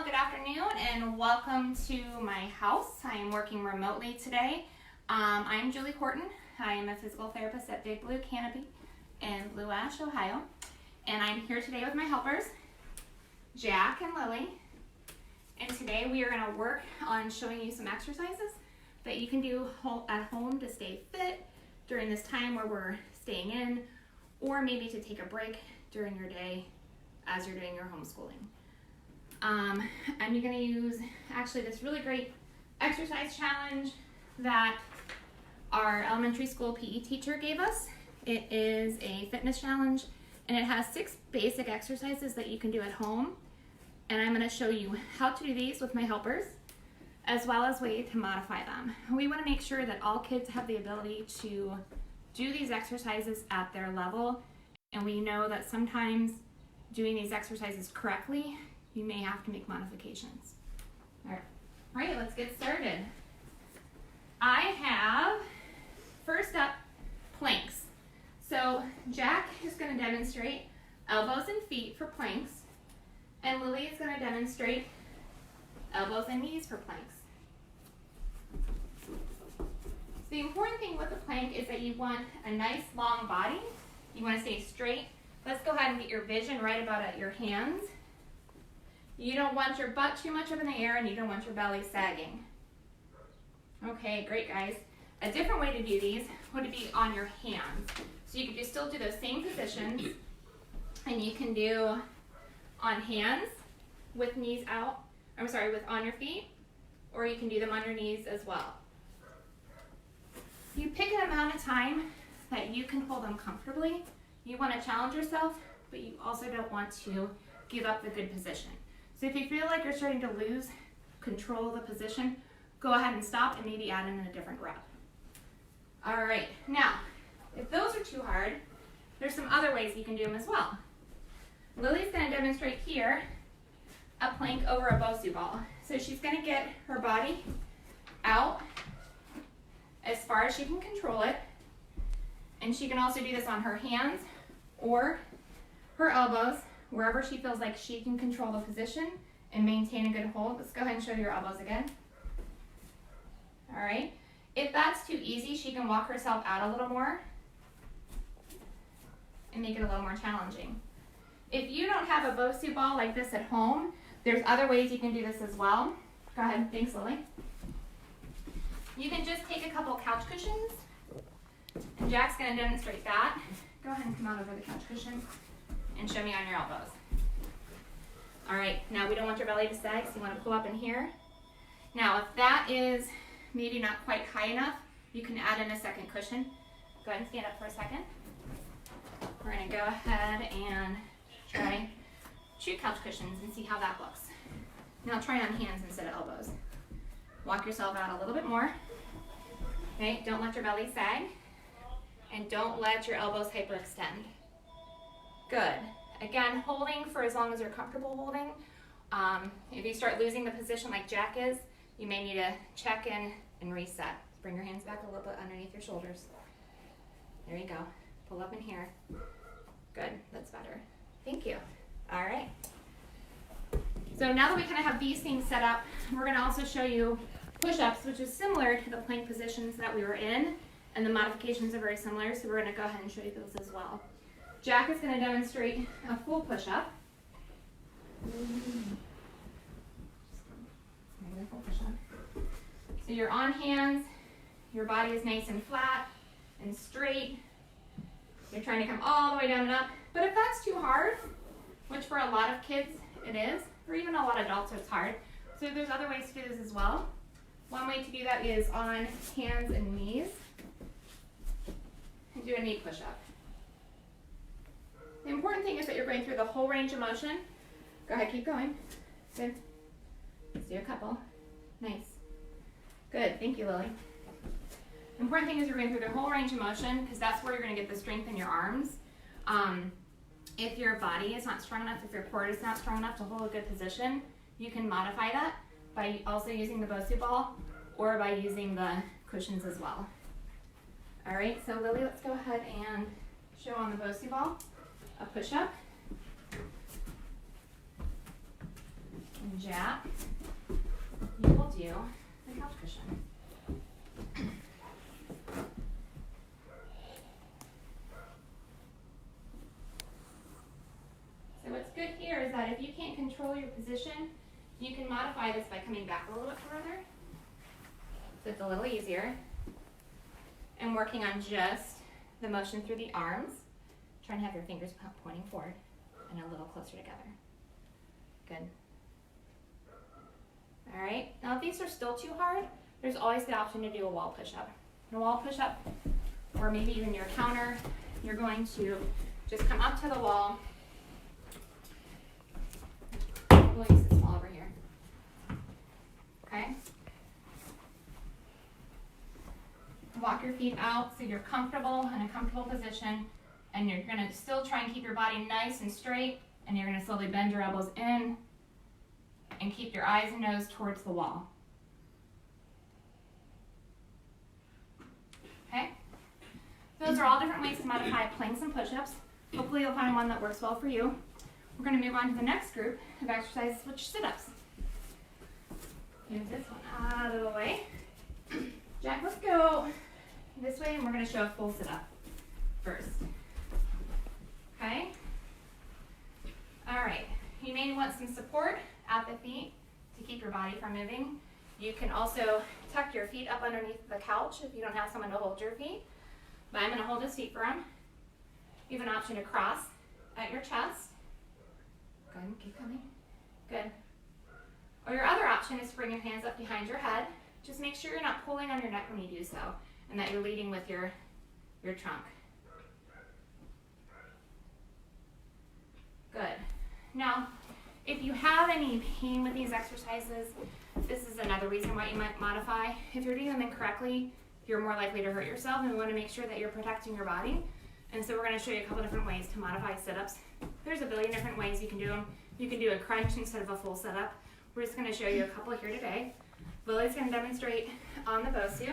Well, good afternoon and welcome to my house. I am working remotely today. I'm Julie Horton. I am a physical therapist at Big Blue Canopy in Blue Ash, Ohio. And I'm here today with my helpers, Jack and Lily. And today we are going to work on showing you some exercises that you can do at home to stay fit during this time where we're staying in, or maybe to take a break during your day as you're doing your homeschooling. I'm going to use actually this really great exercise challenge that our elementary school PE teacher gave us. It is a fitness challenge and it has 6 basic exercises that you can do at home. And I'm going to show you how to do these with my helpers as well as ways to modify them. We want to make sure that all kids have the ability to do these exercises at their level, and we know that sometimes doing these exercises correctly you may have to make modifications. All right, let's get started. I have, first up, planks. So Jack is going to demonstrate elbows and feet for planks, and Lily is going to demonstrate elbows and knees for planks. So the important thing with the plank is that you want a nice long body. You want to stay straight. Let's go ahead and get your vision right about at your hands. You don't want your butt too much up in the air and you don't want your belly sagging. Okay, great guys. A different way to do these would be on your hands. So you could still do those same positions, and you can do on hands with knees out, on your feet, or you can do them on your knees as well. You pick an amount of time that you can hold them comfortably. You want to challenge yourself, but you also don't want to give up the good position. So if you feel like you're starting to lose control of the position, go ahead and stop and maybe add in a different rep. All right, now, if those are too hard, there's some other ways you can do them as well. Lily's going to demonstrate here a plank over a Bosu ball. So she's going to get her body out as far as she can control it, and she can also do this on her hands or her elbows, wherever she feels like she can control the position and maintain a good hold. Let's go ahead and show your elbows again. All right. If that's too easy, she can walk herself out a little more and make it a little more challenging. If you don't have a Bosu ball like this at home, there's other ways you can do this as well. Go ahead. Thanks, Lily. You can just take a couple couch cushions, and Jack's going to demonstrate that. Go ahead and come out over the couch cushion and show me on your elbows. All right, now we don't want your belly to sag, so you want to pull up in here. Now, if that is maybe not quite high enough, you can add in a second cushion. Go ahead and stand up for a second. We're going to go ahead and try 2 couch cushions and see how that looks. Now try on hands instead of elbows. Walk yourself out a little bit more. Okay, don't let your belly sag, and don't let your elbows hyperextend. Good. Again, holding for as long as you're comfortable holding. If you start losing the position like Jack is, you may need to check in and reset. Bring your hands back a little bit underneath your shoulders. There you go. Pull up in here. Good. That's better. Thank you. All right. So now that we kind of have these things set up, we're going to also show you push-ups, which is similar to the plank positions that we were in, and the modifications are very similar, so we're going to go ahead and show you those as well. Jack is going to demonstrate a full push-up. So you're on hands, your body is nice and flat and straight. You're trying to come all the way down and up. But if that's too hard, which for a lot of kids it is, or even a lot of adults it's hard, so there's other ways to do this as well. One way to do that is on hands and knees. And do a knee push-up. The important thing is that you're going through the whole range of motion. Go ahead, keep going. Good. Let's do a couple. Nice. Good, thank you, Lily. The important thing is you're going through the whole range of motion, because that's where you're going to get the strength in your arms. If your body is not strong enough, if your core is not strong enough to hold a good position, you can modify that by also using the Bosu ball or by using the cushions as well. All right, so Lily, let's go ahead and show on the Bosu ball a push-up. And Jack, you will do the couch cushion. So what's good here is that if you can't control your position, you can modify this by coming back a little bit further. So it's a little easier. And working on just the motion through the arms. Try and have your fingers pointing forward and a little closer together. Good. All right, now if these are still too hard, there's always the option to do a wall push-up. A wall push-up, or maybe even your counter, you're going to just come up to the wall. We'll use this wall over here. Okay? Walk your feet out so you're comfortable in a comfortable position, and you're going to still try and keep your body nice and straight, and you're going to slowly bend your elbows in and keep your eyes and nose towards the wall. Okay? Those are all different ways to modify planks and push-ups. Hopefully you'll find one that works well for you. We're going to move on to the next group of exercises, which are sit-ups. Move this one out of the way. Jack, let's go this way, and we're going to show a full sit-up first. Okay? All right. You may want some support at the feet to keep your body from moving. You can also tuck your feet up underneath the couch if you don't have someone to hold your feet. But I'm going to hold his feet for him. You have an option to cross at your chest. Good, keep coming. Good. Or your other option is to bring your hands up behind your head. Just make sure you're not pulling on your neck when you do so, and that you're leading with your trunk. Good. Now, if you have any pain with these exercises, this is another reason why you might modify. If you're doing them incorrectly, you're more likely to hurt yourself, and we want to make sure that you're protecting your body. And so we're going to show you a couple different ways to modify sit-ups. There's a billion different ways you can do them. You can do a crunch instead of a full sit-up. We're just going to show you a couple here today. Lily's going to demonstrate on the Bosu.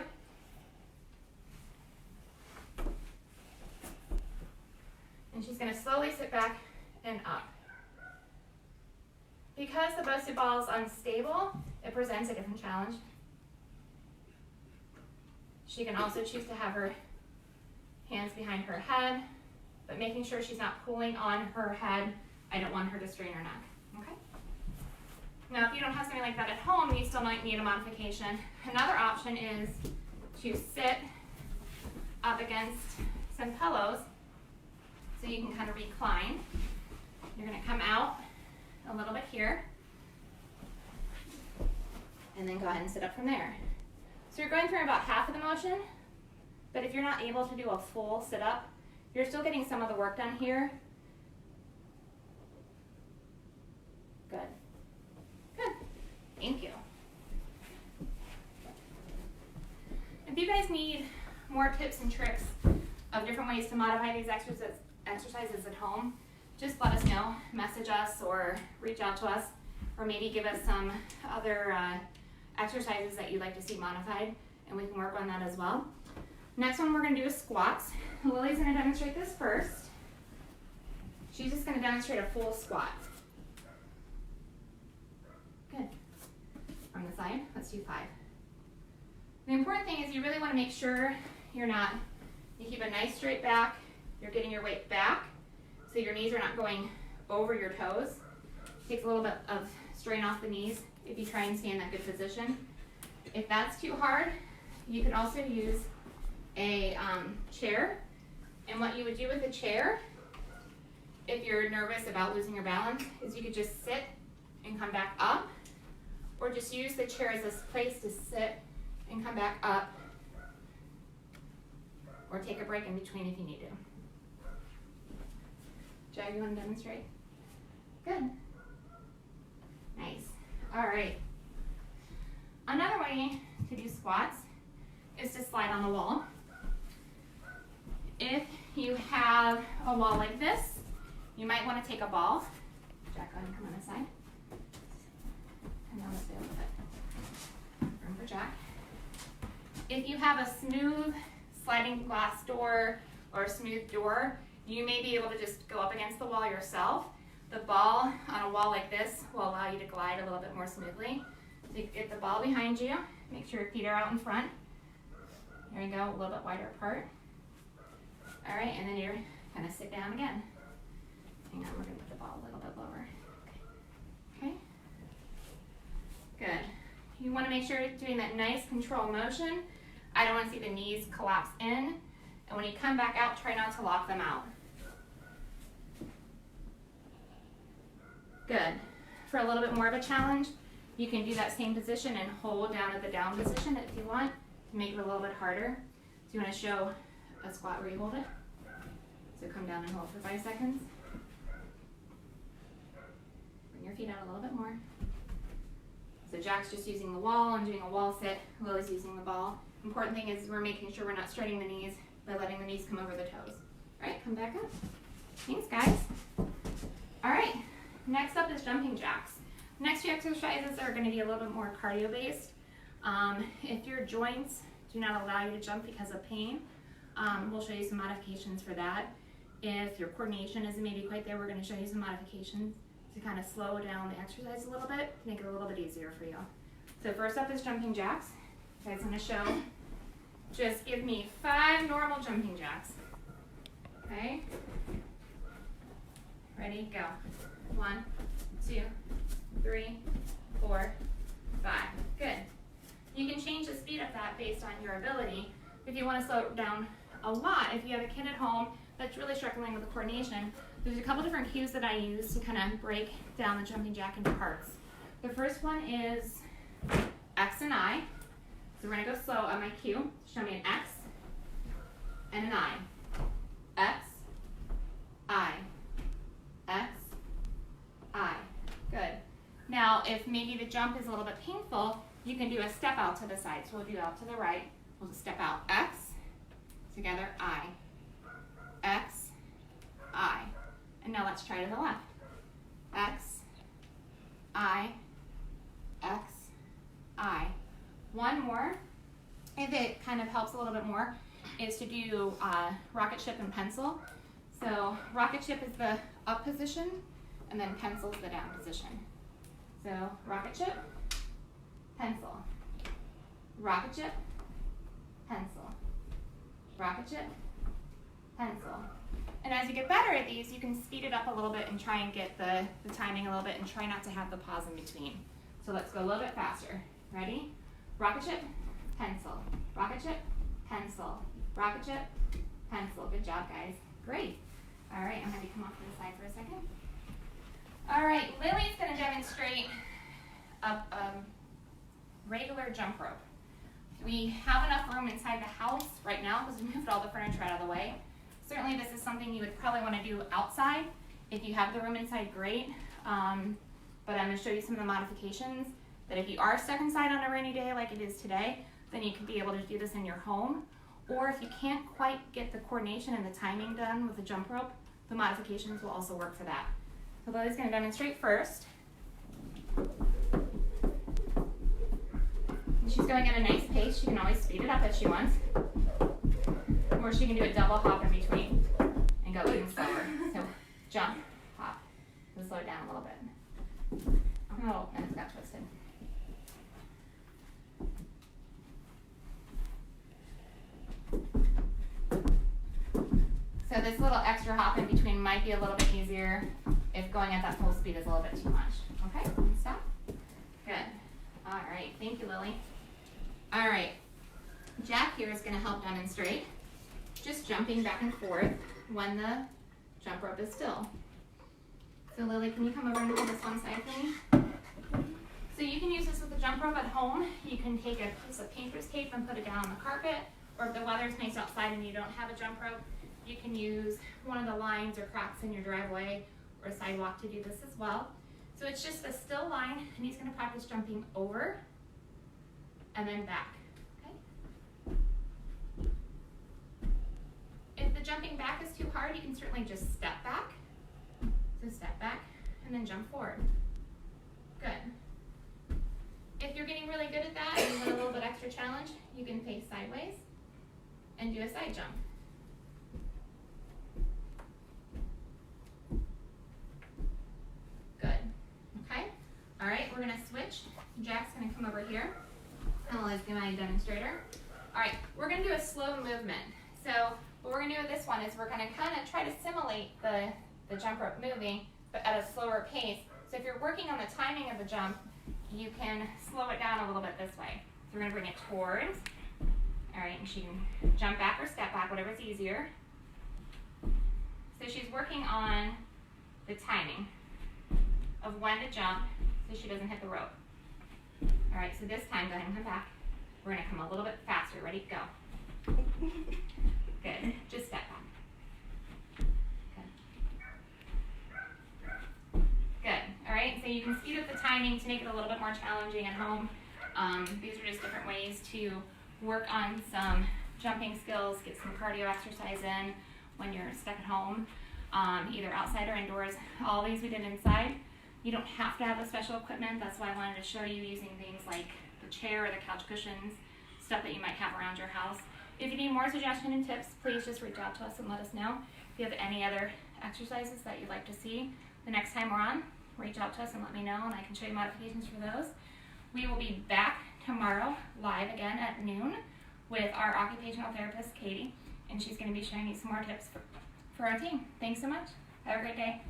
And she's going to slowly sit back and up. Because the Bosu ball is unstable, it presents a different challenge. She can also choose to have her hands behind her head, but making sure she's not pulling on her head. I don't want her to strain her neck. Okay? Now, if you don't have something like that at home, you still might need a modification. Another option is to sit up against some pillows so you can kind of recline. You're going to come out a little bit here and then go ahead and sit up from there. So you're going through about half of the motion, but if you're not able to do a full sit-up, you're still getting some of the work done here. Good. Good. Thank you. If you guys need more tips and tricks of different ways to modify these exercises at home, just let us know. Message us or reach out to us, or maybe give us some other exercises that you'd like to see modified, and we can work on that as well. Next one we're going to do is squats. Lily's going to demonstrate this first. She's just going to demonstrate a full squat. Good. From the side, let's do 5. The important thing is you really want to make sure you keep a nice straight back, you're getting your weight back, so your knees are not going over your toes. Takes a little bit of strain off the knees if you try and stay in that good position. If that's too hard, you can also use a chair. And what you would do with a chair, if you're nervous about losing your balance, is you could just sit and come back up, or just use the chair as a place to sit and come back up, or take a break in between if you need to. Jag, you want to demonstrate? Good. Nice. All right. Another way to do squats is to slide on the wall. If you have a wall like this, you might want to take a ball. Jack, go ahead and come on this side. And down this way a little bit. Room for Jack. If you have a smooth sliding glass door or a smooth door, you may be able to just go up against the wall yourself, The ball on a wall like this will allow you to glide a little bit more smoothly. So you get the ball behind you, make sure your feet are out in front. There you go, a little bit wider apart. All right, and then you're gonna sit down again. Hang on, we're gonna put the ball a little bit lower. Okay. Good. You wanna make sure you're doing that nice control motion. I don't wanna see the knees collapse in. And when you come back out, try not to lock them out. Good. For a little bit more of a challenge, you can do that same position and hold down at the down position if you want to make it a little bit harder. So you want to show a squat where you hold it. So come down and hold for 5 seconds. Bring your feet out a little bit more. So Jack's just using the wall and doing a wall sit. Lily's using the ball. Important thing is we're making sure we're not straining the knees by letting the knees come over the toes. All right, come back up. Thanks, guys. All right. Next up is jumping jacks. Next few exercises are going to be a little bit more cardio based. If your joints do not allow you to jump because of pain, we'll show you some modifications for that. If your coordination isn't maybe quite there, we're going to show you some modifications to kind of slow down the exercise a little bit, to make it a little bit easier for you. So first up is jumping jacks. You guys want to show, just give me 5 normal jumping jacks. Okay? Ready, go. 1, 2, 3, 4, 5. Good. You can change the speed of that based on your ability. If you want to slow it down a lot, if you have a kid at home that's really struggling with the coordination, there's a couple different cues that I use to kind of break down the jumping jack into parts. The first one is X and I. So we're going to go slow on my cue. Show me an X and an I. X, I. X, I. Good. Now, if maybe the jump is a little bit painful, you can do a step out to the side. So we'll do out to the right. We'll just step out. X, together, I. X, I. And now let's try to the left. X, I, X, I. One more, if it kind of helps a little bit more, is to do rocket ship and pencil. So rocket ship is the up position, and then pencil is the down position. So rocket ship, pencil, rocket ship, pencil, rocket ship, pencil. And as you get better at these, you can speed it up a little bit and try and get the timing a little bit and try not to have the pause in between. So let's go a little bit faster. Ready? Rocket ship, pencil, rocket ship, pencil, rocket ship, pencil. Good job, guys. Great. All right, I'm going to come off to the side for a second. All right, Lily's going to demonstrate a regular jump rope. We have enough room inside the house right now because we moved all the furniture out of the way. Certainly this is something you would probably want to do outside. If you have the room inside, great. But I'm going to show you some of the modifications that if you are stuck inside on a rainy day like it is today, then you could be able to do this in your home. Or if you can't quite get the coordination and the timing done with the jump rope, the modifications will also work for that. So Lily's going to demonstrate first. She's going at a nice pace. She can always speed it up if she wants. Or she can do a double hop in between and go even slower. So jump, hop, and slow it down a little bit. Oh, and it's got twisted. So this little extra hop in between might be a little bit easier if going at that full speed is a little bit too much. Okay, stop. Good. All right, thank you, Lily. All right, Jack here is going to help demonstrate just jumping back and forth when the jump rope is still. So Lily, can you come over and hold this one side for me? So you can use this with the jump rope at home. You can take a piece of painter's tape and put it down on the carpet, or if the weather's nice outside and you don't have a jump rope, you can use one of the lines or cracks in your driveway or sidewalk to do this as well. So it's just a still line, and he's going to practice jumping over and then back. Okay? If the jumping back is too hard, you can certainly just step back. So step back and then jump forward. Good. If you're getting really good at that and you want a little bit extra challenge, you can face sideways and do a side jump. Jack's gonna come over here. And Lily's gonna be my demonstrator. All right, we're gonna do a slow movement. So what we're gonna do with this one is we're gonna kind of try to simulate the jump rope moving, but at a slower pace. So if you're working on the timing of the jump, you can slow it down a little bit this way. So we're gonna bring it towards. All right, and she can jump back or step back, whatever's easier. So she's working on the timing of when to jump so she doesn't hit the rope. All right, so this time, go ahead and come back. We're gonna come a little bit faster. Ready, go. Good, just step back. Good, all right, so you can speed up the timing to make it a little bit more challenging at home. These are just different ways to work on some jumping skills, get some cardio exercise in when you're stuck at home, either outside or indoors. All these we did inside. You don't have to have the special equipment. That's why I wanted to show you using things like the chair or the couch cushions, stuff that you might have around your house. If you need more suggestions and tips, please just reach out to us and let us know. If you have any other exercises that you'd like to see the next time we're on, reach out to us and let me know, and I can show you modifications for those. We will be back tomorrow live again at noon with our occupational therapist, Katie, and she's going to be showing you some more tips for our team. Thanks so much. Have a great day.